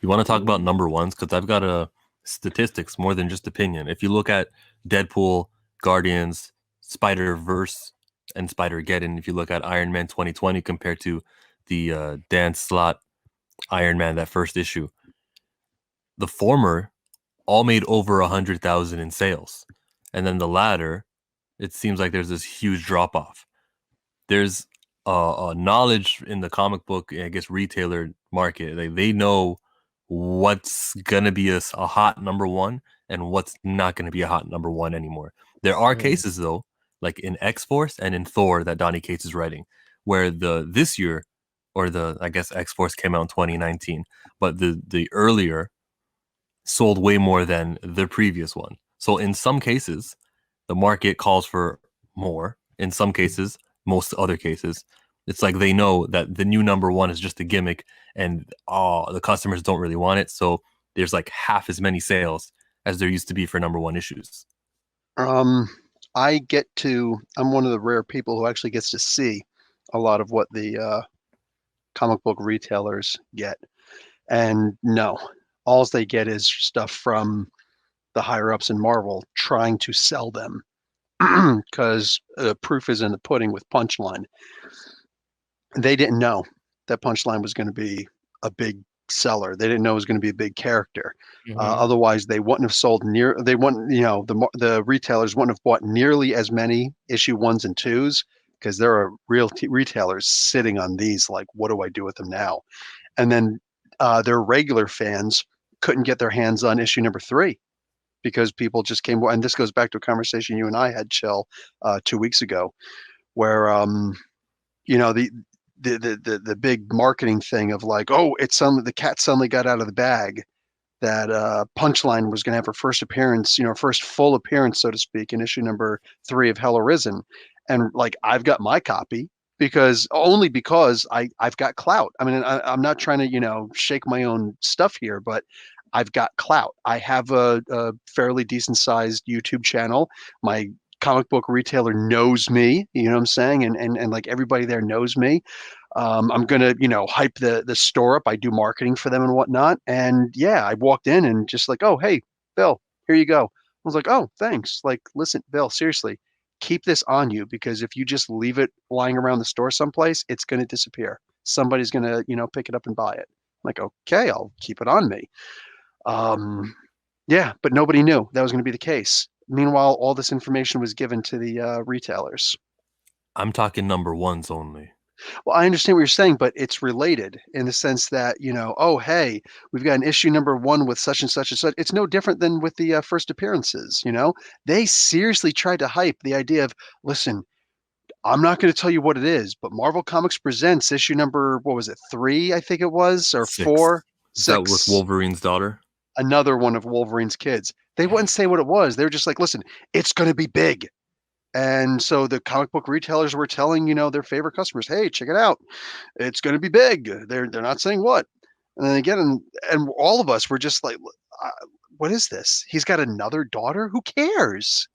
You want to talk about number ones? Because I've got a statistics more than just opinion. If you look at Deadpool, Guardians, Spider Verse, and Spider Geddon, if you look at Iron Man 2020 compared to the Dan Slott Iron Man, that first issue, the former all made over 100,000 in sales, and then the latter, it seems like there's this huge drop off. There's a knowledge in the comic book, I guess, retailer market. They know what's gonna be a hot number one and what's not gonna be a hot number one anymore. There are Mm. cases though, like in X Force and in Thor that Donny Cates is writing, where the this year, or the I guess X Force came out in 2019, but the earlier sold way more than the previous one. So in some cases, the market calls for more. In some cases, most other cases, it's like they know that the new number one is just a gimmick, and the customers don't really want it. So there's like half as many sales as there used to be for number one issues. Um, I'm one of the rare people who actually gets to see a lot of what the comic book retailers get. And no, all they get is stuff from the higher ups in Marvel trying to sell them because the proof is in the pudding with Punchline. They didn't know that Punchline was going to be a big seller. They didn't know it was going to be a big character. Hmm. Otherwise, they wouldn't have sold near. They wouldn't, the retailers wouldn't have bought nearly as many issue ones and twos because there are real retailers sitting on these. Like, what do I do with them now? And then their regular fans couldn't get their hands on issue number three because people just came. And this goes back to a conversation you and I had, Chill, 2 weeks ago, where you know the big marketing thing of like, oh, the cat suddenly got out of the bag that Punchline was going to have her first appearance, first full appearance, so to speak, in issue number three of Hell Arisen, and like I've got my copy because I've got clout. I mean, I'm not trying to shake my own stuff here, but I've got clout. I have a fairly decent sized YouTube channel. My comic book retailer knows me, you know what I'm saying? And like everybody there knows me. I'm gonna, hype the store up. I do marketing for them and whatnot. And yeah, I walked in and just like, oh, hey, Bill, here you go. I was like, oh, thanks. Like, listen, Bill, seriously, keep this on you because if you just leave it lying around the store someplace, it's gonna disappear. Somebody's gonna, pick it up and buy it. I'm like, okay, I'll keep it on me. Um, yeah, but nobody knew that was going to be the case. Meanwhile, all this information was given to the retailers. I'm talking number ones only. Well, I understand what you're saying, but it's related in the sense that, oh, hey, we've got an issue number one with such and such and such. It's no different than with the first appearances. They seriously tried to hype the idea of, listen, I'm not going to tell you what it is, but Marvel Comics presents issue number, what was it, three, I think it was, or Six. four, Is that with six, Wolverine's daughter? another one of Wolverine's kids. They wouldn't say what it was. They were just like, listen, it's going to be big. And so the comic book retailers were telling, their favorite customers, hey, check it out. It's going to be big. They're not saying what. And then again, and all of us were just like, what is this? He's got another daughter? Who cares?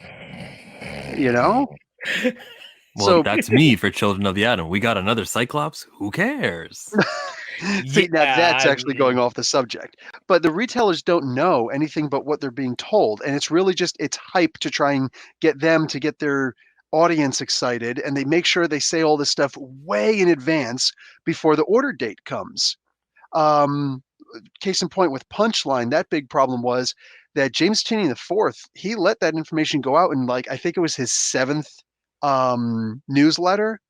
You know? Well, So that's me for Children of the Atom. We got another Cyclops. Who cares? see, now Yeah, that's I actually going mean, off the subject. But the retailers don't know anything but what they're being told. And it's really just it's hype to try and get them to get their audience excited. And they make sure they say all this stuff way in advance before the order date comes. Um, Case in point with Punchline, that big problem was that James Tinney the fourth, he let that information go out in like I think it was his seventh newsletter.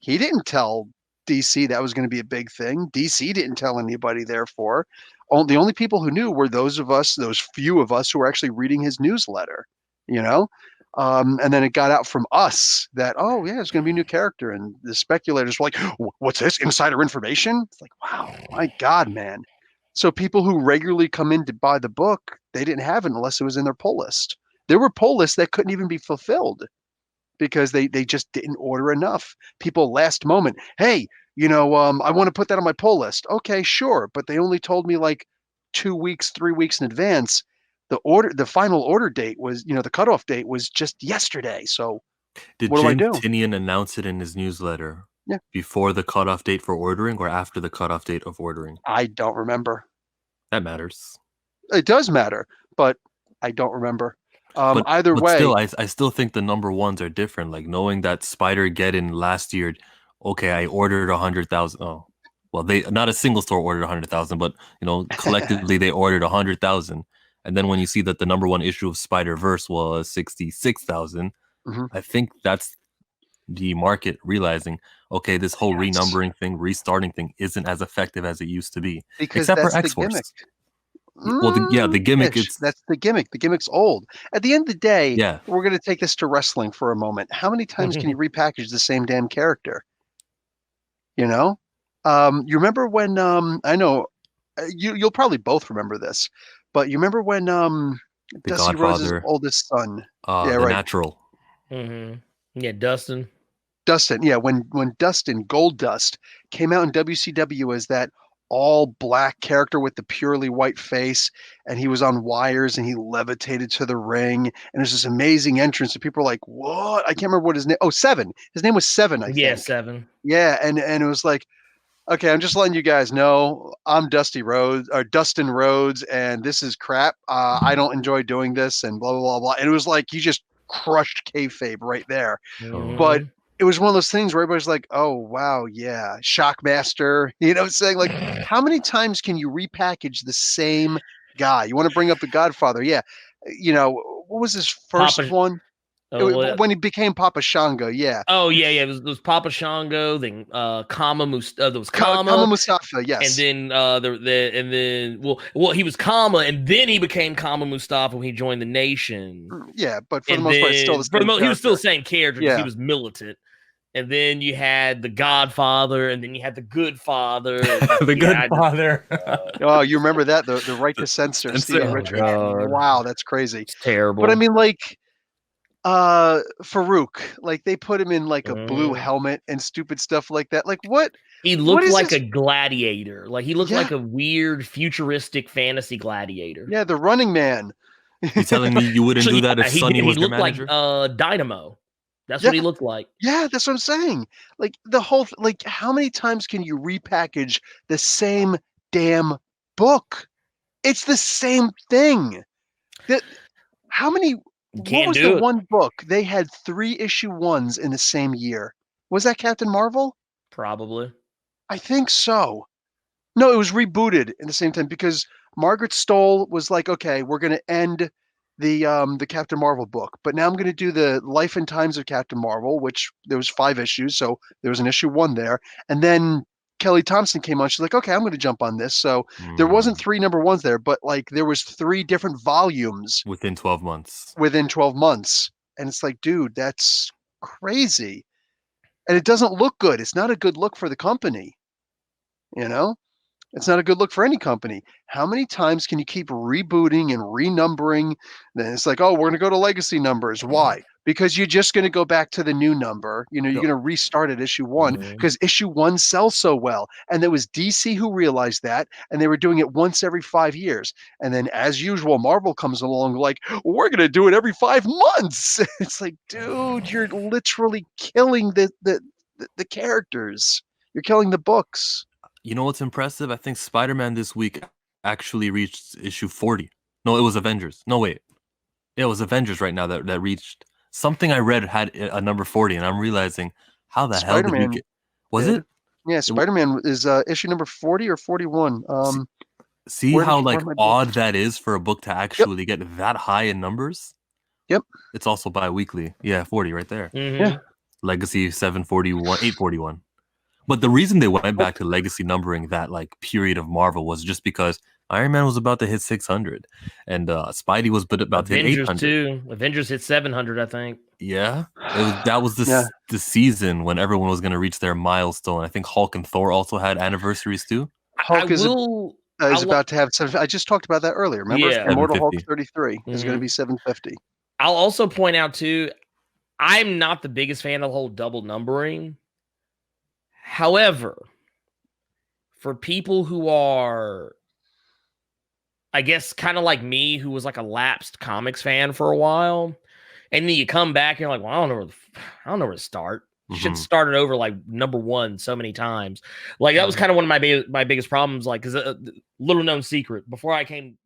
He didn't tell DC that was going to be a big thing. DC didn't tell anybody, therefore. The only people who knew were those of us, those few of us who were actually reading his newsletter, you know? And then it got out from us that, oh, yeah, it's going to be a new character. And the speculators were like, what's this? Insider information? It's like, wow, my God, man. So people who regularly come in to buy the book, they didn't have it unless it was in their pull list. There were pull lists that couldn't even be fulfilled because they just didn't order enough. People last moment, hey, I want to put that on my pull list. Okay, sure, but they only told me like 2 weeks, 3 weeks in advance. The final order date was, the cutoff date was just yesterday. So Did what do I James do? Tinian announce it in his newsletter Yeah, before the cutoff date for ordering or after the cutoff date of ordering? I don't remember. That matters. It does matter, but I don't remember. But Either but way, still, I still think the number ones are different. Like knowing that Spider Geddon last year, okay, I ordered 100,000. Oh, well, they not a single store ordered 100,000, but collectively they ordered 100,000. And then when you see that the number one issue of Spider Verse was 66,000, mhm, I think that's the market realizing, okay, this whole yes, renumbering thing, restarting thing isn't as effective as it used to be, because except for that's the X gimmick. Force. Well, the gimmick, Ish. it's That's the gimmick. The gimmick's old. At the end of the day, yeah, we're going to take this to wrestling for a moment. How many times can you repackage the same damn character? You know? You remember when I know you'll probably both remember this, but you remember when the Dusty Rhodes' Godfather, oldest son, yeah, the right, Natural. Yeah, Dustin. Dustin, yeah, when Dustin Gold Dust came out in WCW as that all black character with the purely white face, and he was on wires and he levitated to the ring, and there's this amazing entrance, and people were like, "What?" I can't remember what his name. Oh, Seven. His name was Seven, I Yeah, think. 7. Yeah, and it was like, okay, I'm just letting you guys know I'm Dusty Rhodes or Dustin Rhodes, and this is crap. I don't enjoy doing this, and blah blah blah blah. And it was like he just crushed kayfabe right there. Oh, But it was one of those things where everybody's like, "Oh wow, yeah, Shockmaster." You know, saying like, how many times can you repackage the same guy? You want to bring up the Godfather? Yeah, what was his first Papa. one? Oh, When he became Papa Shango, yeah. oh yeah, yeah. It was Papa Shango. Then there was Kama Kama, Mustafa, and yes. then and then he was Kama, and then he became Kama Mustafa when he joined the Nation. Yeah, but for the And most part, it's still the then for the same most, he was still the character. same character because he Yeah. was militant. And then you had the Godfather, and then you had the Good Father. the Godfather. Oh, you remember that? The right The to censor, censor. Stevie Oh Richards. God, Wow, that's crazy. it's terrible. But I mean, like, Farouk, like they put him in like a blue helmet and stupid stuff like that. Like He what looked is like this? a gladiator. Like he looked Yeah, like a weird futuristic fantasy gladiator. yeah, the Running Man. You telling me you wouldn't do Actually, that if yeah, he Sonny did. He was your looked like manager? Dynamo. That's Yeah, what he looked like. yeah, that's what I'm saying. Like the whole like how many times can you repackage the same damn book? It's the same thing. That how many You what can't was the do it. one book they had 3 issue ones in the same year? Was that Captain Marvel? Probably. I think so. No, it was rebooted in the same time because Margaret Stoll was like, okay, we're gonna end the Captain Marvel book, but now I'm gonna do the Life and Times of Captain Marvel, which there was 5 issues, so there was an issue one there, and then Kelly Thompson came on. She's like, okay, I'm gonna jump on this. So there wasn't Mm, 3 number 1s there, but like there was 3 different volumes within 12 months. within 12 months, and it's like, dude, that's crazy, and it doesn't look good. It's not a good look for the company, you know. It's not a good look for any company. How many times can you keep rebooting and renumbering? Then it's like, oh, we're going to go to legacy numbers. Why? Because you're just going to go back to the new number. You're Yo, going to restart at issue one Mhm. because issue one sells so well. And there was DC who realized that, and they were doing it once every 5 years. And then, as usual, Marvel comes along like, we're going to do it every 5 months. It's like, dude, you're literally killing the characters. You're killing the books. you know what's impressive? I think Spider-Man this week actually reached issue 40. No, it was Avengers. No, wait. Yeah, it was Avengers right now that reached something I read had a number 40, and I'm realizing how the hell did we Spider-Man get was did. it? Yeah, It w- Spider-Man is issue number 40 or 41. see, see how Where like are my odd books? that is for a book to Yep, actually get that high in numbers? yep, It's also bi-weekly. Yeah, 40 right there. yeah. Legacy 741, 841. But the reason they went Well, back to legacy numbering that like period of Marvel was just because Iron Man was about to hit 600 and Spidey was about to hit Avengers 800. too. Avengers hit 700, I think. Yeah. That was yeah, the season when everyone was going to reach their milestone. I think Hulk and Thor also had anniversaries too. I Hulk will. is about to have I just talked about that earlier. Remember, Yeah. Immortal Hulk 750. 33 is going to be 750. I'll also point out too. I'm not the biggest fan of the whole double numbering. However, for people who are, I guess, kind of like me, who was like a lapsed comics fan for a while, and then you come back and you're like, well, I don't know where to start. Shit Mhm. started over like number one so many times. Like that was kind of one of my biggest problems. Like, because little known secret, before I came